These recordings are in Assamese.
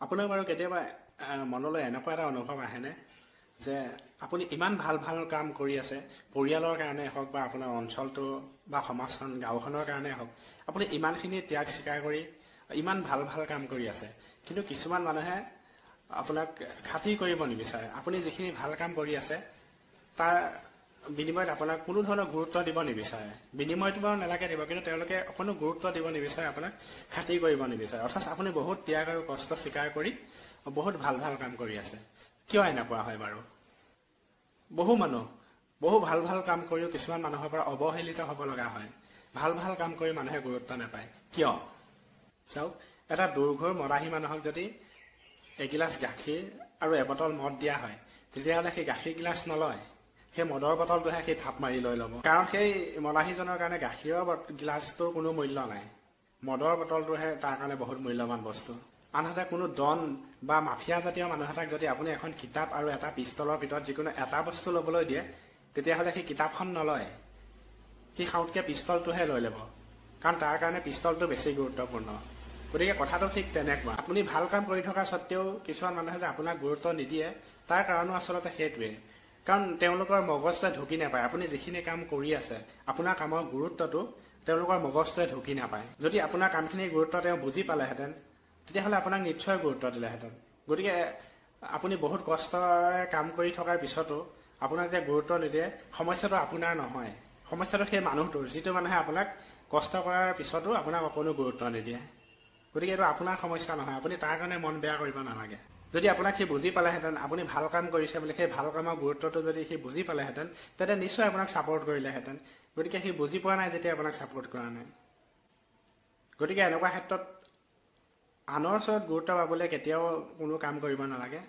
আপোনাৰ বাৰু কেতিয়াবা মনলৈ এনেকুৱা এটা অনুভৱ আহেনে যে আপুনি ইমান ভাল ভাল কাম কৰি আছে, পৰিয়ালৰ কাৰণে হওক বা আপোনাৰ অঞ্চলটো বা সমাজখন গাঁওখনৰ কাৰণে হওক, আপুনি ইমানখিনি ত্যাগ স্বীকাৰ কৰি ইমান ভাল ভাল কাম কৰি আছে, কিন্তু কিছুমান মানুহে আপোনাক খাতিৰ কৰিব নিবিচাৰে। আপুনি যিখিনি ভাল কাম কৰি আছে তাৰ বিনিময়ত আপোনাক কোনো ধৰণৰ গুৰুত্ব দিব নিবিচাৰে। বিনিময়টো বাৰু নালাগে দিব, কিন্তু তেওঁলোকে অকণো গুৰুত্ব দিব নিবিচাৰে, আপোনাক খাতিৰ কৰিব নিবিচাৰে। অথচ আপুনি বহুত ত্যাগ আৰু কষ্ট স্বীকাৰ কৰি বহুত ভাল ভাল কাম কৰি আছে। কিয় এনেকুৱা হয় বাৰু? বহু ভাল ভাল কাম কৰিও কিছুমান মানুহৰ পৰা অৱহেলিত হ'ব লগা হয়। ভাল ভাল কাম কৰি মানুহে গুৰুত্ব নাপায়। কিয়? চাওক, এটা দুৰ্ঘৰ মদাহী মানুহক যদি এগিলাচ গাখীৰ আৰু এবটল মদ দিয়া হয়, তেতিয়াহ'লে সেই গাখীৰ গিলাচ নলয়, সেই মদৰ বটলটোহে সেই থাপ মাৰি লৈ ল'ব। কাৰণ সেই মদাহীজনৰ কাৰণে গাখীৰৰ গিলাচটোৰ কোনো মূল্য নাই, মদৰ বটলটোহে তাৰ কাৰণে বহুত মূল্যৱান বস্তু। আনহাতে কোনো ডন বা মাফিয়া জাতীয় মানুহ এটাক যদি আপুনি এখন কিতাপ আৰু এটা পিষ্টলৰ ভিতৰত যিকোনো এটা বস্তু ল'বলৈ দিয়ে, তেতিয়াহ'লে সেই কিতাপখন নলয়, সি সাউতকৈ পিষ্টলটোহে লৈ ল'ব, কাৰণ তাৰ কাৰণে পিষ্টলটো বেছি গুৰুত্বপূৰ্ণ। গতিকে কথাটো ঠিক তেনেকুৱা। আপুনি ভাল কাম কৰি থকা স্বত্বেও কিছুমান মানুহে যে আপোনাক গুৰুত্ব নিদিয়ে, তাৰ কাৰণো আচলতে সেইটোৱেই। কাৰণ তেওঁলোকৰ মগজটোৱে ঢুকি নাপায় আপুনি যিখিনি কাম কৰি আছে, আপোনাৰ কামৰ গুৰুত্বটো তেওঁলোকৰ মগজটোৱে ঢুকি নাপায়। যদি আপোনাৰ কামখিনিৰ গুৰুত্ব তেওঁ বুজি পালেহেঁতেন, তেতিয়াহ'লে আপোনাক নিশ্চয় গুৰুত্ব দিলেহেঁতেন। গতিকে আপুনি বহুত কষ্টৰে কাম কৰি থকাৰ পিছতো আপোনাক যে গুৰুত্ব নিদিয়ে, সমস্যাটো আপোনাৰ নহয়, সমস্যাটো সেই মানুহটোৰ, যিটো মানুহে আপোনাক কষ্ট কৰাৰ পিছতো আপোনাক অকণো গুৰুত্ব নিদিয়ে। গতিকে এইটো আপোনাৰ সমস্যা নহয়, আপুনি তাৰ কাৰণে মন বেয়া কৰিব নালাগে। যদি আপোনাক সি বুজি পালেহেঁতেন, আপুনি ভাল কাম কৰিছে বুলি সেই ভাল কামৰ গুৰুত্বটো যদি সি বুজি পালেহেঁতেন, তেতিয়া নিশ্চয় আপোনাক ছাপোৰ্ট কৰিলেহেঁতেন। গতিকে সি বুজি পোৱা নাই যেতিয়া আপোনাক ছাপোৰ্ট কৰা নাই। গতিকে এনেকুৱা ক্ষেত্ৰত আনৰ ওচৰত গুৰুত্ব পাবলৈ কেতিয়াও কোনো কাম কৰিব নালাগে,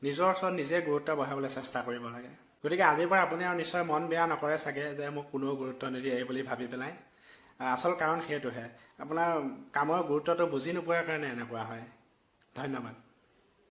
নিজৰ ওচৰত নিজে গুৰুত্ব বঢ়াবলৈ চেষ্টা কৰিব লাগে। গতিকে আজিৰ পৰা আপুনি আৰু নিশ্চয় মন বেয়া নকৰে চাগে যে মোক কোনেও গুৰুত্ব নিদিয়ে এই বুলি ভাবি পেলাই। আচল কাৰণ সেইটোহে, আপোনাৰ কামৰ গুৰুত্বটো বুজি নোপোৱাৰ কাৰণে এনেকুৱা হয়। ধন্যবাদ।